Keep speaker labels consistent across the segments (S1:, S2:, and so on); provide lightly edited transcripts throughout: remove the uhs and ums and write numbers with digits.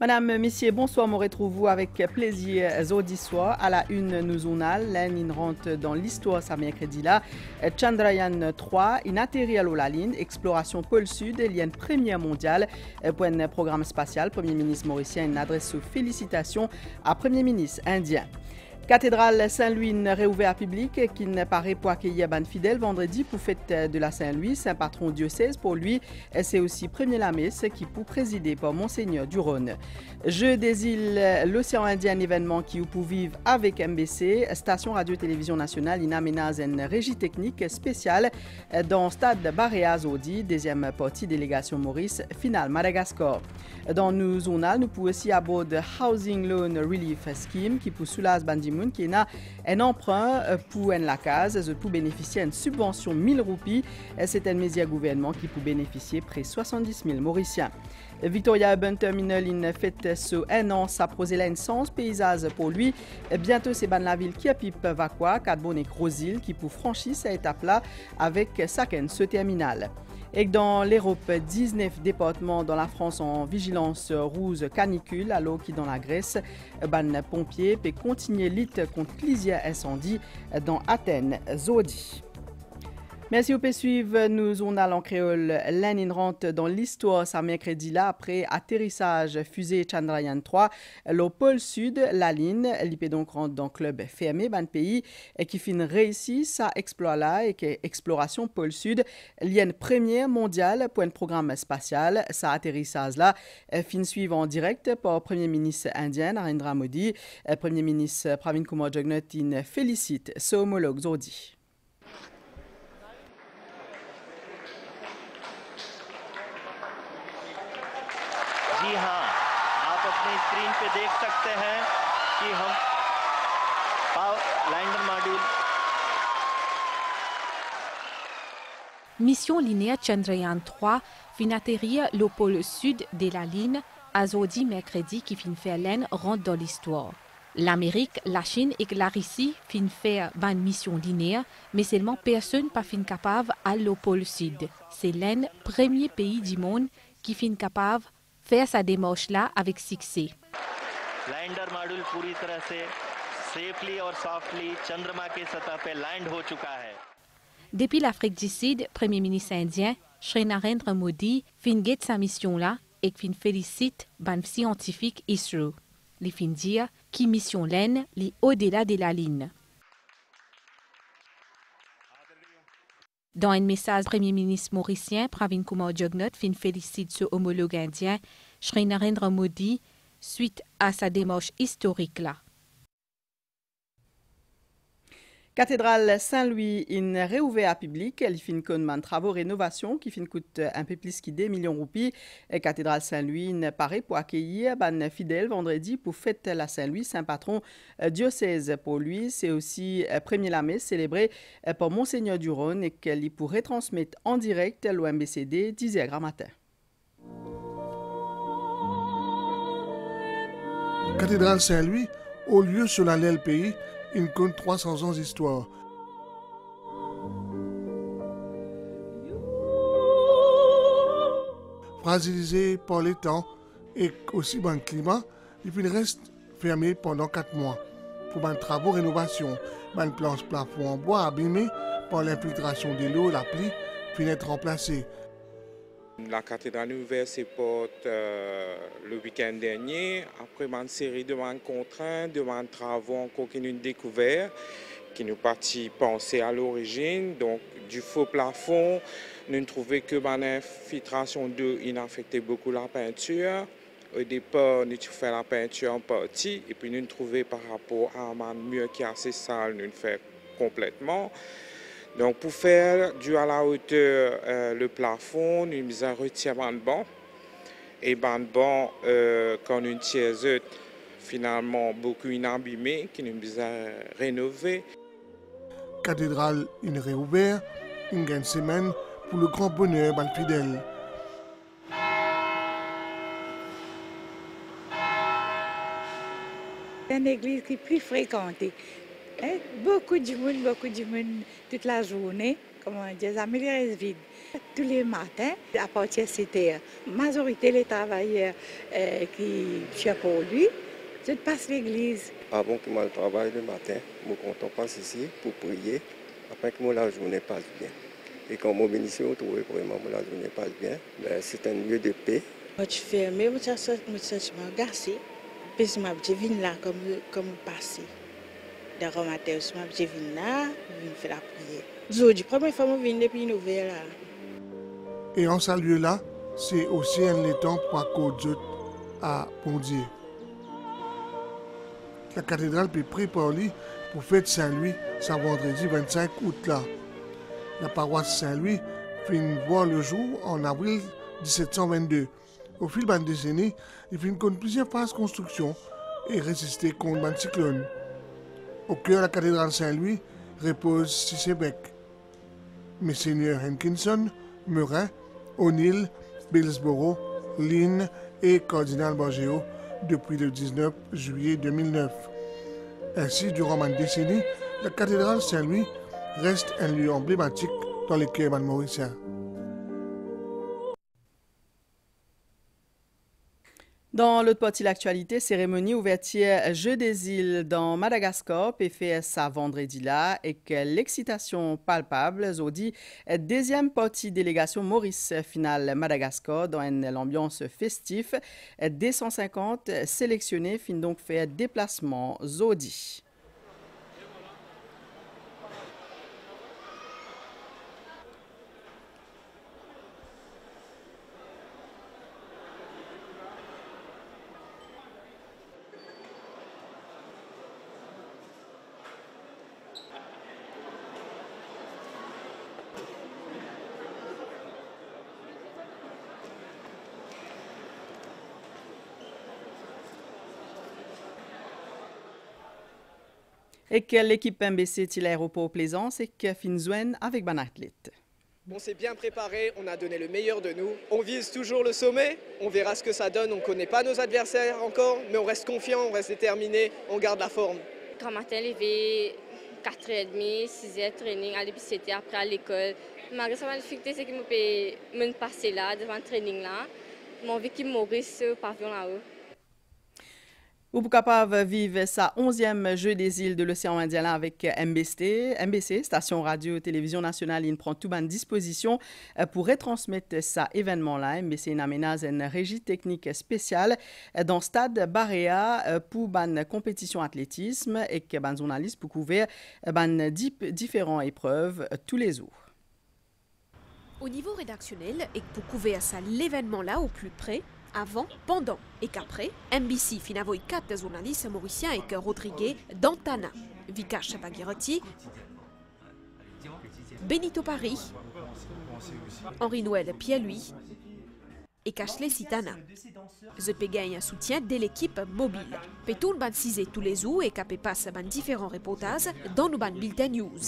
S1: Madame, Messieurs, bonsoir, me retrouve avec plaisir aujourd'hui soir. À la une, nous journal, l'Inde rentre dans l'histoire ce mercredi-là. Chandrayaan 3, il atterrit à l'Olaline, exploration pôle sud, il y a une première mondiale pour un programme spatial. Premier ministre mauricien adresse félicitations à Premier ministre indien. Cathédrale Saint-Louis réouverte à public qui ne paraît pour accueillir ban fidèle vendredi pour fête de la Saint-Louis, saint patron diocèse pour lui. C'est aussi premier la messe qui pour présider par Monseigneur du Rhône. Jeu des îles, l'océan Indien, événement qui pour vivre avec MBC, station radio-télévision nationale, il aménage une régie technique spéciale dans stade Baréaz Audi, deuxième partie délégation Maurice, finale Madagascar. Dans nos journal, nous pouvons aussi aborder Housing Loan Relief Scheme qui pour soulager Bandimoun qui a un emprunt pour la case, pour bénéficier d'une subvention 1000 roupies. C'est un mesure gouvernement qui peut bénéficier près de 70 000 Mauriciens. Victoria Urban Terminal in fête sur un an, ça pose là une sens paysage pour lui. Bientôt, c'est la ville qui a pipe Vacqua, Cadbon et Gros-Île qui pour franchir cette étape-là avec Saken, ce terminal. Et dans l'Europe, 19 départements dans la France en vigilance rouge canicule, alors qui dans la Grèce, ban pompiers peut continuer lutte contre lisière incendie dans Athènes, Zodi. Merci au suivre nous journal en créole. L'Inde rentre dans l'histoire ce mercredi-là après atterrissage fusée Chandrayaan 3. Le pôle sud, la ligne, l'IP donc rentre dans le club fermé, ban pays, et qui fin réussi sa exploit-là et que exploration pôle sud, il y a une première mondiale pour un programme spatial. Sa atterrissage-là fin suivre en direct par Premier ministre indien Narendra Modi. Premier ministre Pravin Kumar Jugnauth félicite son homologue Zodi.
S2: जी हाँ, आप अपनी स्क्रीन पे देख सकते हैं कि हम lander module
S3: Mission linéaire Chandrayaan 3 fin atterrir le pôle sud de la ligne à jeudi mercredi qui fin faire l'Inde rentre dans l'histoire. L'Amérique, la Chine et la Russie fin faire une mission linéaire, mais seulement personne pas fin capable à le pôle sud. C'est l'Inde, premier pays du monde qui fin capable faire sa démarche-là avec succès.
S2: Lander module पूरी तरह से सेफली और सॉफ्टली चंद्रमा की सतह पे लैंड हो चुका है.
S3: Depuis l'Afrique du Sud, Premier ministre indien Shri Narendra Modi fin guette sa mission-là et fin félicite ban scientifique ISRO. Il fin dire qui mission l'Inde li au-delà de la ligne. Dans un message, Premier ministre mauricien Pravin Kumar Jugnauth fin félicite son homologue indien Shri Narendra Modi suite à sa démarche historique-là.
S1: Cathédrale Saint-Louis in réouvert à public. Elle fin comme travaux rénovation qui fin coûte un peu plus que 2 millions de roupies. Cathédrale Saint-Louis paraît pour accueillir ban fidèle vendredi pour fête la Saint-Louis, saint patron diocèse pour lui. C'est aussi premier la messe célébrée par Monseigneur du Rhône et qu'elle pour retransmettre en direct l'OMBCD 10h matin.
S4: Cathédrale Saint-Louis, au lieu solennel pays, il compte 300 ans d'histoire. Fragilisé par les temps et aussi par le climat, il reste fermé pendant 4 mois pour des travaux de rénovation. Une planche plafond en bois abîmée par l'infiltration de l'eau, la pluie, puis être remplacée.
S5: La cathédrale a ouvert ses portes le week-end dernier, après une série de contraintes, de travaux encore qui nous découvert, qui nous partis penser à l'origine. Donc, du faux plafond, nous trouvons que l'infiltration d'eau affectait beaucoup la peinture. Au départ, nous avons fait la peinture en partie, et puis nous trouvons par rapport à un mur qui est assez sale, nous le faisons complètement. Donc, pour faire dû à la hauteur le plafond, nous avons retiré un banc. Et banc, quand nous avons finalement beaucoup abîmé, qui nous avons rénové.
S4: Cathédrale une réouverte, une semaine pour le grand bonheur des fidèles.
S6: C'est une église qui est plus fréquentée. Beaucoup de monde toute la journée. comment dire, améliorer vide. Tous les matins, à partir de c'était majorité des travailleurs qui sont pour lui, je passe l'église.
S7: Avant que je travaille le matin, je compte passe ici pour prier, après que la journée passe bien. Et quand je viens ici, je trouve vraiment que la journée passe bien. C'est un lieu de paix.
S6: Je suis fermé, je suis gâché, puis je viens là comme passé. D'accord, matin, je viens là, je viens faire la prière. Aujourd'hui, première fois que je viens depuis une nouvelle là.
S4: Et en ce lieu-là, c'est aussi un temps pour accorder à Pondier. La cathédrale peut préparer pour fête Saint-Louis, ce vendredi 25 août là. La paroisse Saint-Louis finit voir le jour en avril 1722. Au fil de la décennie, il finit contre plusieurs phases de construction et résister contre un cyclone. Au cœur de la cathédrale Saint-Louis repose six évêques. Messeigneurs Hankinson, Meurin, O'Neill, Billsborough, Lynn et Cardinal Borgeo depuis le 19 juillet 2009. Ainsi, durant une décennie, la cathédrale Saint-Louis reste un lieu emblématique dans les cœurs mauriciens.
S1: Dans l'autre partie de l'actualité, cérémonie ouverture Jeux des îles dans Madagascar, fait ça vendredi là, et que l'excitation palpable, Zodi, deuxième partie délégation Maurice finale Madagascar dans l'ambiance festif, 250 sélectionnés fin donc faire déplacement Zodi. Et que l'équipe MBC est l'aéroport Plaisance et que Finzouen avec ban athlète.
S8: On s'est bien préparé, on a donné le meilleur de nous. On vise toujours le sommet, on verra ce que ça donne. On ne connaît pas nos adversaires encore, mais on reste confiant, on reste déterminé, on garde la forme.
S9: Grand matin, levé 4h30, 6h, training, aller pisciter après à l'école. Malgré sa difficulté, c'est qu'il me passer là, devant le training là. Mon envie qu'il Maurice au pavillon là-haut.
S1: Vous êtes capable de vivre sa 11e Jeu des îles de l'océan Indien avec MBC, Station Radio-Télévision Nationale. Il prend tout bonne disposition pour retransmettre cet événement-là. MBC aménage une régie technique spéciale dans le stade Barea pour une compétition athlétisme et que les journalistes pour couvrir différentes épreuves tous les jours.
S10: Au niveau rédactionnel, et pour couvrir ça l'événement-là au plus près, avant, pendant et qu'après, MBC finavoit 4 journalistes mauriciens et Rodriguez Dantana, Vikash Baguiroti, Benito Paris, Henri-Noël Pierre-Louis et Cashley Sitana. Je peux gagner un soutien de l'équipe mobile. Pétoun ban cisé tous les jours et capé passe ban différents reportages dans nos ban bulletin news.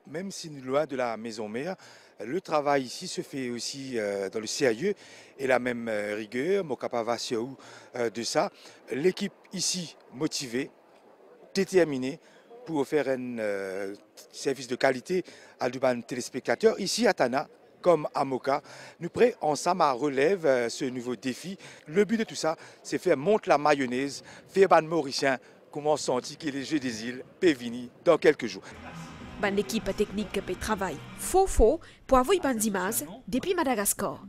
S11: Même si nous loin de la maison mère, le travail ici se fait aussi dans le sérieux et la même rigueur, Mokapavasiaou de ça. L'équipe ici motivée, déterminée pour faire un service de qualité à des téléspectateurs. Ici à Tana, comme à Moka, nous prêts ensemble à relever ce nouveau défi. Le but de tout ça, c'est faire monter la mayonnaise, faire ban mauricien, comment sentir que les Jeux des îles peuvent venir dans quelques jours.
S10: L'équipe technique peut travailler faux pour avoir des images depuis Madagascar.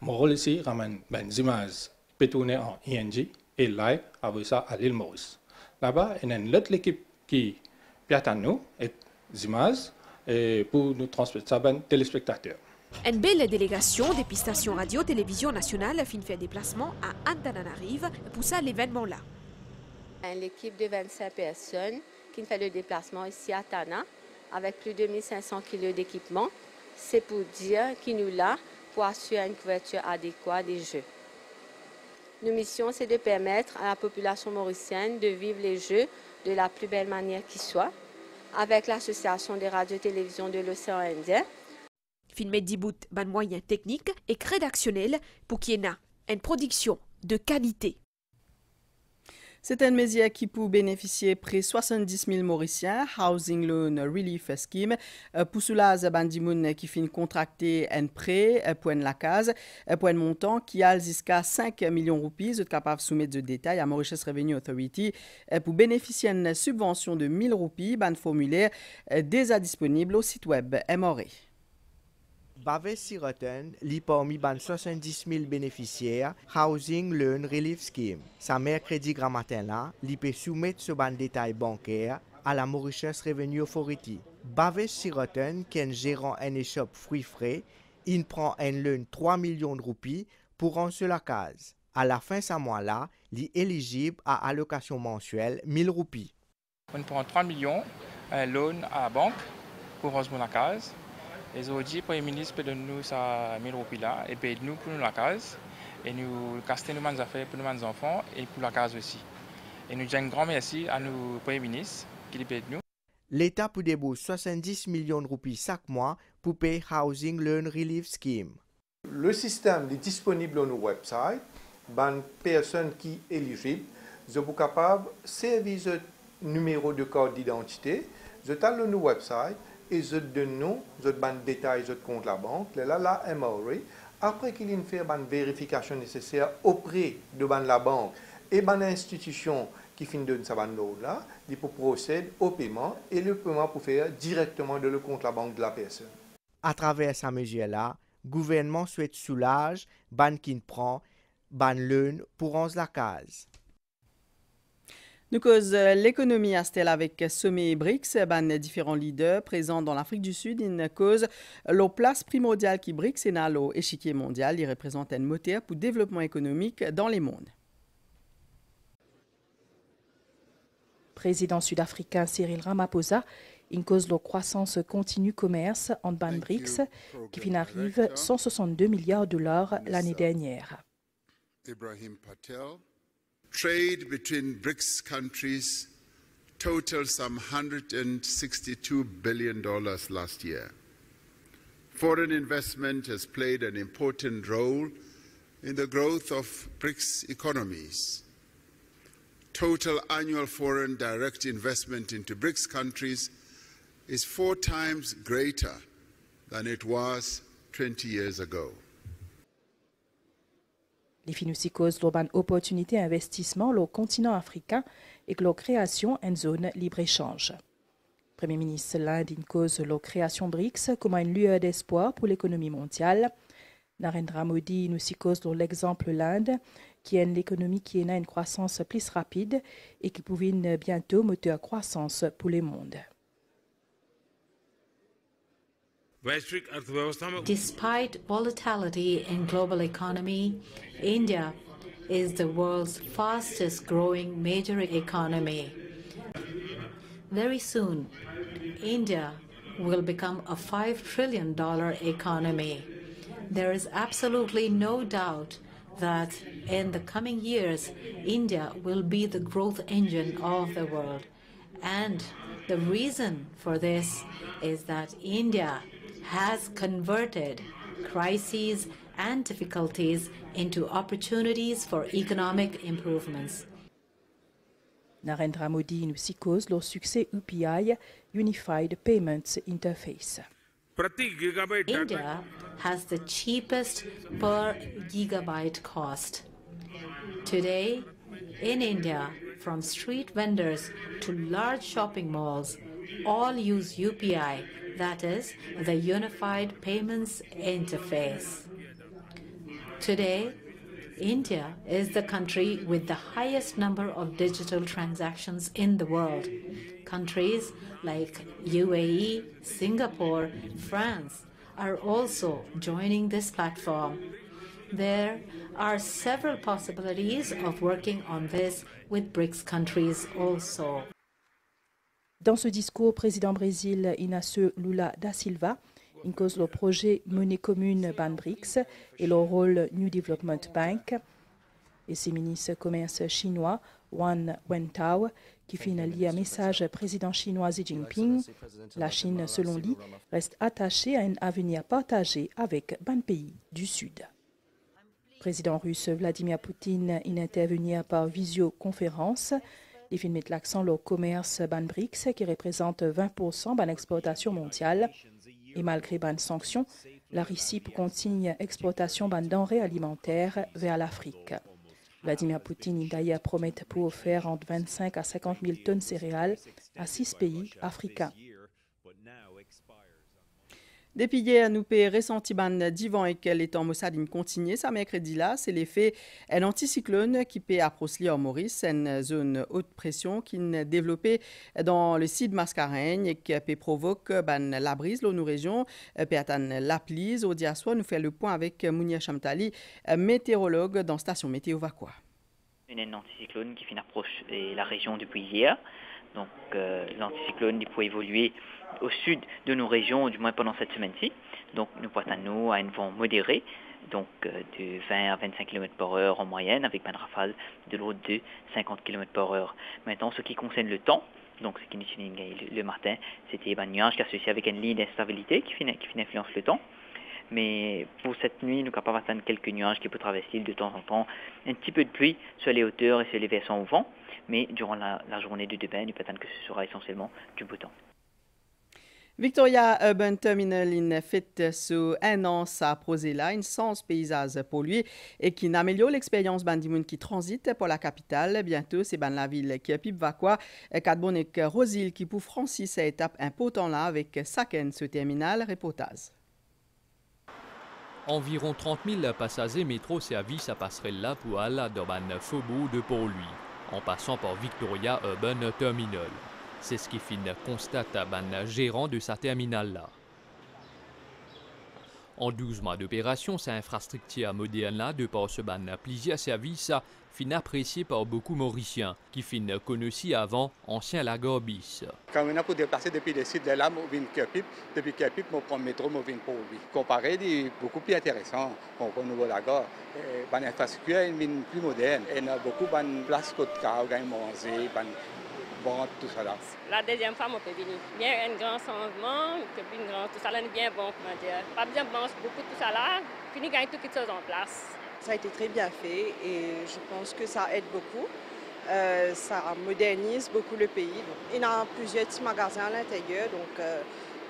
S12: Mon rôle ici, ramène des images peut tourner en ING et live avec ça à l'île Maurice. Là-bas, il y a une autre équipe qui attend nous et des images pour nous transmettre ça aux téléspectateurs.
S10: Une belle délégation des stations radio-télévision nationale fin fait déplacement à Antananarive pour ça l'événement-là.
S9: L'équipe de 25 personnes qui fait le déplacement ici à Tana avec plus de 1500 kg d'équipement. C'est pour dire qu'il nous l'a pour assurer une couverture adéquate des Jeux. Notre mission, c'est de permettre à la population mauricienne de vivre les Jeux de la plus belle manière qui soit, avec l'Association des radios-télévisions de l'océan Indien.
S10: Filmer 10 bouts de moyens techniques et rédactionnels pour qu'il y ait une production de qualité.
S1: C'est une mesure qui peut bénéficier près 70 000 Mauriciens, Housing Loan Relief Scheme, pour soulager bandimoun qui finit contracter un prêt pour la case, pour un montant qui a jusqu'à 5 millions de roupies. Vous êtes capable de soumettre des détails à Mauritius Revenue Authority pour bénéficier d'une subvention de 1 000 roupies. Un formulaire déjà disponible au site web MRA.
S13: Bavès Siroten lit parmi les 70 000 bénéficiaires Housing Loan Relief Scheme. Sa mercredi grand matin là, il peut soumettre ce ban détail bancaire à la Mauritius Revenue Authority. Bavès Siroten, qui est gérant un échoppe fruits frais, il prend un loan 3 millions de roupies pour rendre sur la case. À la fin de ce mois-là, il est éligible à allocation mensuelle 1 000 roupies.
S14: On prend 3 millions, un loan à la banque pour rendre sur la case. Et aujourd'hui, le Premier ministre peut donner nous ça 1 000 roupies là et paye nous pour nous la case. Et nous caster nos affaires pour nos enfants et pour la case aussi. Et nous disons un grand merci à nos Premier ministre qui paye nous.
S13: L'État peut débourser 70 millions de roupies chaque mois pour payer Housing Loan Relief Scheme.
S15: Le système est disponible sur notre website. Les personnes qui sont éligibles sont capables de servir ce numéro de carte d'identité. Vous allez sur notre website et vous donnez les détails de compte la banque, la MRA. Après qu'il ait fait une vérification nécessaire auprès de la banque et de l'institution qui finit de ce là, il peut procéder au paiement et le paiement peut faire directement de le compte la banque de la personne.
S13: À travers cette mesure-là, le gouvernement souhaite soulager ban qui prend ban loan pour rendre la case.
S1: Nous cause l'économie à stelle avec sommet BRICS, différents leaders présents dans l'Afrique du Sud, une cause la place primordiale qui BRICS et dans l'échiquier mondial, il représente un moteur pour le développement économique dans les mondes.
S16: Président sud-africain Cyril Ramaphosa, une cause la croissance continue commerce en ban BRICS qui fin arrive 162 milliards de dollars l'année dernière.
S17: Ibrahim Patel. Trade between BRICS countries totaled some $162 billion last year. Foreign investment has played an important role in the growth of BRICS economies. Total annual foreign direct investment into BRICS countries is 4 times greater than it was 20 years ago.
S16: Les finances causent une opportunité d'investissement au continent africain et la création d'une zone libre-échange. Le Premier ministre l'Inde cause la création BRICS comme une lueur d'espoir pour l'économie mondiale. Narendra Modi nous cause l'exemple l'Inde, qui est une économie qui a une croissance plus rapide et qui pourrait bientôt moteur croissance pour le monde.
S18: Despite volatility in global economy, India is the world's fastest growing major economy. Very soon, India will become a $5 trillion economy. There is absolutely no doubt that in the coming years, India will be the growth engine of the world. And the reason for this is that India has converted crises and difficulties into opportunities for economic improvements.
S16: Narendra Modi nous cause le succès UPI, Unified Payments Interface.
S18: India has the cheapest per gigabyte cost. Today, in India, from street vendors to large shopping malls, all use UPI, that is, the Unified Payments Interface. Today, India is the country with the highest number of digital transactions in the world. Countries like UAE, Singapore, France are also joining this platform. There are several possibilities of working on this with BRICS countries also.
S16: Dans ce discours, président Brésil Inácio Lula da Silva cause le projet Monnaie commune Ban BRICS et le rôle New Development Bank. Et ses ministres commerce chinois Wang Wentao qui finalise un message président chinois Xi Jinping. La Chine, selon lui, reste attachée à un avenir partagé avec Ban pays du Sud. Le président russe Vladimir Poutine y intervenir par visioconférence. Il fait mettre l'accent sur le commerce ban BRICS qui représente 20% de l'exportation mondiale. Et malgré les sanctions, la Russie continue l'exportation de denrées alimentaires vers l'Afrique. Vladimir Poutine d'ailleurs promet pour offrir entre 25 à 50 000 tonnes de céréales à 6 pays africains.
S1: Depuis hier, nous avons ressenti ban divan et que les temps Mossadine continue. Ça mercredi là, c'est l'effet d'un anticyclone qui peut approcher en Maurice, une zone haute pression qui est développée dans le site Mascareigne et qui peut provoquer la brise dans nos régions, peut atteindre la pluie. Au diasoi, nous fait le point avec Mounia Chamtali, météorologue dans Station Météo Vakwa.
S19: Un anticyclone qui finit approche la région depuis hier. Donc l'anticyclone peut évoluer au sud de nos régions, du moins pendant cette semaine-ci. Donc nous portons à un vent modéré, donc de 20 à 25 km/h en moyenne, avec une rafale de l'ordre de 50 km/h. Maintenant, ce qui concerne le temps, donc ce qui nous le matin, c'était un nuage qui est associé avec une ligne d'instabilité qui influence le temps. Mais pour cette nuit, nous sommes capables d'atteindre quelques nuages qui peuvent traverser de temps en temps. Un petit peu de pluie sur les hauteurs et sur les versants au vent. Mais durant la journée de demain, nous pouvons attendre que ce sera essentiellement du beau temps.
S1: Victoria Urban Terminal in fait sur un an sa prosela, une sens paysage pollué et qui améliore l'expérience bandimoun qui transite pour la capitale. Bientôt, c'est ban la ville qui est Pipe Vakwa, Kadbonek Rosil qui pour Francis étape un potent là avec Saken ce terminal reportage.
S20: Environ 30 000 passagers métro service à passerelle-là pour aller dans le faubourg de Port-Louis, en passant par Victoria Urban Terminal. C'est ce qui constate le gérant de sa terminale-là. En 12 mois d'opération, cette infrastructure moderne-là, de par ce plusieurs services, fin apprécié par beaucoup Mauriciens, qui connaissent avant ancien Lagarbis.
S21: Quand on a pour déplacer depuis le sud de là, on vient Kerpip. Depuis Kerpip, on prend le métro, on vient pour lui. Comparé, c'est beaucoup plus intéressant. On prend nouveau Lagard. L'infrastructure est plus moderne. Il y a beaucoup de places côte car, on manger, tout ça là.
S22: La deuxième fois, on peut venir. Bien un grand changement, tout ça là est bien bon, comment dire. Pas bien blanche, beaucoup tout ça là, fini gagner toutes les choses en place.
S23: Ça a été très bien fait et je pense que ça aide beaucoup. Ça modernise beaucoup le pays. Donc, il y a plusieurs petits magasins à l'intérieur, donc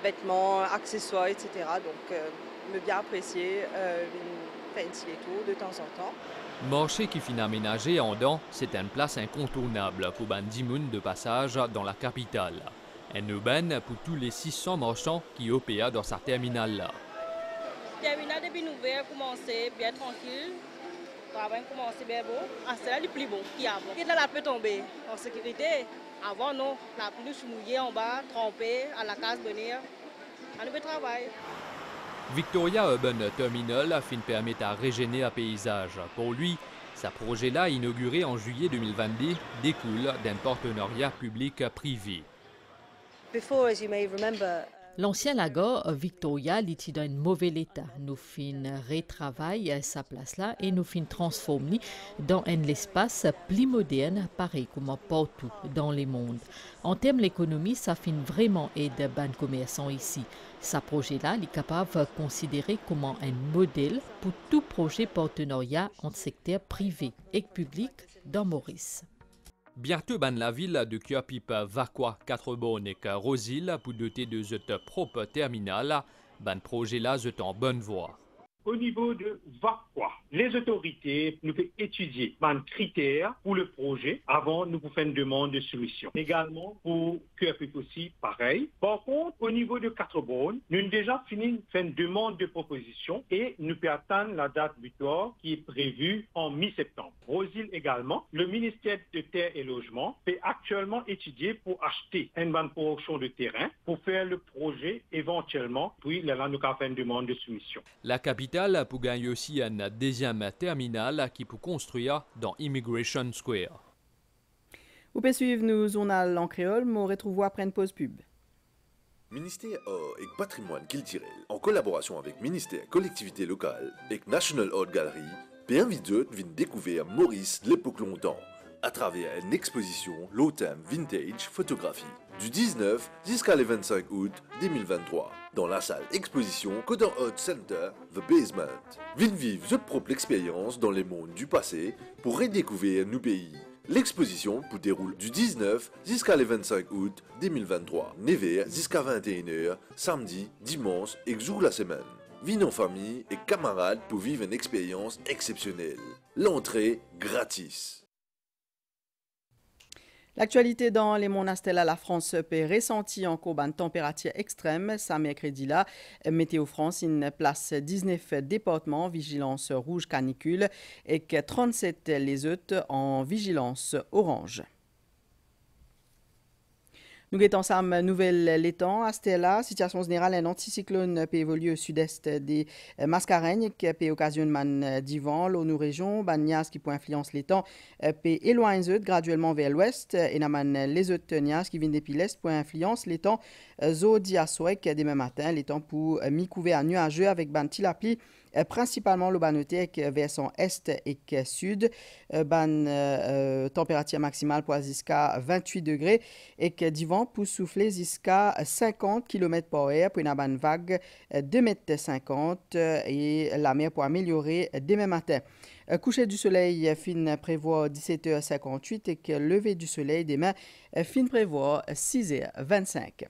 S23: vêtements, accessoires, etc. Donc, me bien apprécier, faire un petit détour de temps en temps.
S20: Marché qui finit aménagé en dents, c'est une place incontournable pour ban dimoun de passage dans la capitale. Un aubaine pour tous les 600 marchands qui opèrent dans sa terminale-là.
S23: La terminale depuis nouvelle commencé bien tranquille. Le travail commencé bien beau. C'est là le plus bon qu'il y a avant. Et là, la peut tomber en sécurité. Avant, non, la pluie se mouillait en bas, trempée, à la case venir. On peut travailler.
S20: Victoria Urban Terminal permet à régénérer un paysage. Pour lui, ce projet-là, inauguré en juillet 2022, découle d'un partenariat public-privé.
S24: L'ancien lago Victoria était dans un mauvais état. Nous fin retravaillé à sa place là et nous fin transformé dans un espace plus moderne, pareil comme partout dans le monde. En termes d'économie, ça fin vraiment aider les commerçants ici. Ce projet-là est capable de considérer comme un modèle pour tout projet partenariat entre secteur privé et public dans Maurice.
S20: Bientôt, la ville de Kerpip Vakwa 4 bornes et Rosil pour doter de cette propre terminal. Le projet-là est en bonne voie.
S25: Au niveau de Vakwa, les autorités nous font étudier les critères pour le projet avant nous faire une demande de soumission. Également pour Kerpip aussi, pareil. Par contre, au niveau de 4 bornes, nous avons déjà fini de faire une demande de proposition et nous pouvons attendre la date butoir qui est prévue en mi-septembre. Rosil également, le ministère de Terre et Logement peut actuellement étudier pour acheter une bonne portion de terrain pour faire le projet éventuellement, puis là nous avons fait une demande de soumission.
S20: La capitale pour gagner aussi un deuxième terminal qui peut construire dans Immigration Square.
S1: Vous pouvez suivre nos journal en créole, mais on retrouve après une pause pub.
S26: Ministère Art et Patrimoine culturel, en collaboration avec Ministère Collectivité Locale et National Art Gallery, peut inviter à découvrir Maurice l'époque longtemps, à travers une exposition low thème vintage photographie du 19 jusqu'à le 25 août 2023 dans la salle exposition Codon Art Center The Basement. Venez vivre votre propre expérience dans les mondes du passé pour redécouvrir nos pays. L'exposition se déroule du 19 jusqu'à le 25 août 2023, 9h jusqu'à 21h, samedi, dimanche et jour la semaine. Venez en famille et camarades pour vivre une expérience exceptionnelle. L'entrée gratis.
S1: L'actualité dans les monastères, la France peut ressentir encore une température extrême. Ça, mercredi là, Météo France, une place 19 départements, vigilance rouge canicule, et 37 les autres en vigilance orange. Nous guettons ensemble nouvelle l'étang à Stella. Situation générale, un anticyclone peut évoluer au sud-est des Mascareignes qui peut occasionner divan. L'eau nous région, Bagnas qui peut influencer l'étang peut éloigner graduellement vers l'ouest et les autres niages qui viennent depuis l'est pour influencer l'étang Zodi à Souek demain matin. L'étang pour mi-couvert nuageux avec ban tilapli principalement le banoté versant est et sud, température maximale pour jusqu'à 28 degrés et que du vent pour souffler jusqu'à 50 km par heure pour une bonne vague 2,50 m et la mer pour améliorer demain matin. Coucher du soleil fin prévoit 17h58 et que lever du soleil demain fin prévoit 6h25.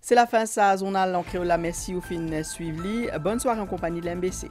S1: C'est la fin de sa journal en créole. Merci au fin suivi. Bonne soirée en compagnie de l'MBC.